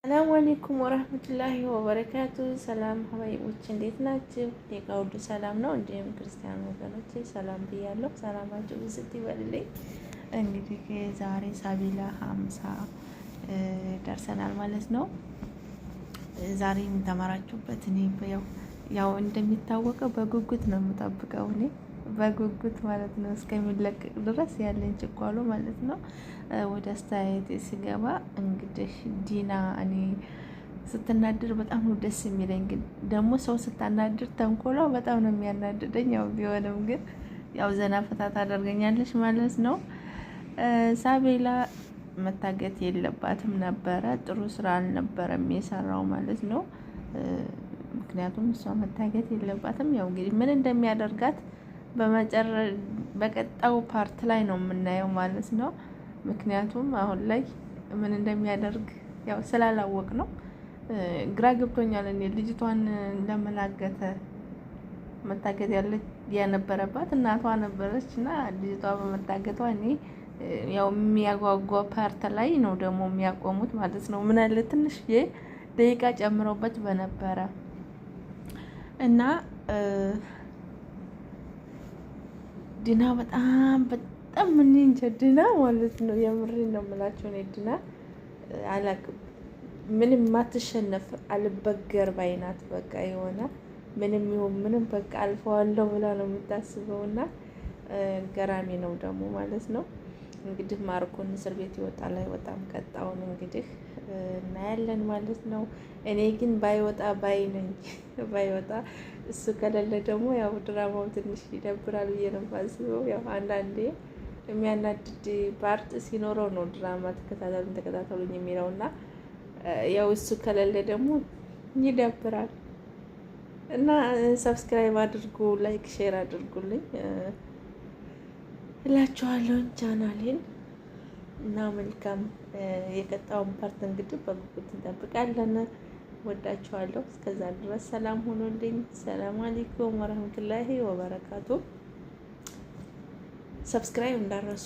ሰላም አለይኩም ወራህመቱላሂ ወበረካቱ። ሰላም ሀባይቦች እንዴት ናችሁ? የጋውዱ ሰላም ነው። እንዲሁም ክርስቲያን ወገኖች ሰላም ብያለሁ። ሰላማችሁ ብዝት ይበልልኝ። እንግዲህ ዛሬ ሳቢላ 50 ደርሰናል ማለት ነው። ዛሬ የምተማራችሁበት እኔ ያው እንደሚታወቀው በጉጉት ነው የምጠብቀው እኔ በጉጉት ማለት ነው እስከሚለቀቅ ድረስ ያለኝ ችኳሉ ማለት ነው። ወደ አስተያየት ሲገባ እንግዲህ ዲና እኔ ስትናድር በጣም ነው ደስ የሚለኝ። ግን ደግሞ ሰው ስታናድር ተንኮሏ በጣም ነው የሚያናድደኝ። ያው ቢሆንም ግን ያው ዘና ፈታ ታደርገኛለች ማለት ነው። ሳቤላ መታገት የለባትም ነበረ። ጥሩ ስራ አልነበረም የሰራው ማለት ነው። ምክንያቱም እሷ መታገት የለባትም። ያው እንግዲህ ምን እንደሚያደርጋት በቀጣው ፓርት ላይ ነው የምናየው ማለት ነው። ምክንያቱም አሁን ላይ ምን እንደሚያደርግ ያው ስላላወቅ ነው ግራ ገብቶኛል። እኔ ልጅቷን ለመላገተ መታገት የነበረባት እናቷ ነበረች እና ልጅቷ በመታገቷ እኔ ያው የሚያጓጓ ፓርት ላይ ነው ደግሞ የሚያቆሙት ማለት ነው። ምን አለ ትንሽ ደቂቃ ጨምሮበት በነበረ እና ዲና በጣም ምን እንጃ ዲና ማለት ነው። የምሬን ነው የምላቸው። እኔ ዲና አላቅም ምንም ማትሸነፍ አልበገር ባይናት በቃ የሆነ ምንም ይሁን ምንም በቃ አልፈዋለሁ ብላ ነው የምታስበው እና ገራሚ ነው ደግሞ ማለት ነው። እንግዲህ ማርኮን እስር ቤት ይወጣል አይወጣም ቀጣውን እንግዲህ እናያለን ማለት ነው። እኔ ግን ባይወጣ ባይ ነኝ። ባይወጣ እሱ ከሌለ ደግሞ ያው ድራማው ትንሽ ይደብራል ብዬ ነው የማስበው። ያው አንዳንዴ የሚያናድድ ፓርት ሲኖረው ነው ድራማ ተከታተሉኝ የሚለውና ያው እሱ ከሌለ ደግሞ ይደብራል። እና ሰብስክራይብ አድርጉ፣ ላይክ ሼር አድርጉልኝ እላችኋለሁ ቻናሌን እና መልካም የቀጣውን ፓርት እንግዲህ በጉጉት እንጠብቃለን። ወዳችኋለሁ። እስከዛ ድረስ ሰላም ሆኖልኝ። ሰላም አለይኩም ወራህመቱላሂ ወበረካቱ። ሰብስክራይብ እንዳረሱ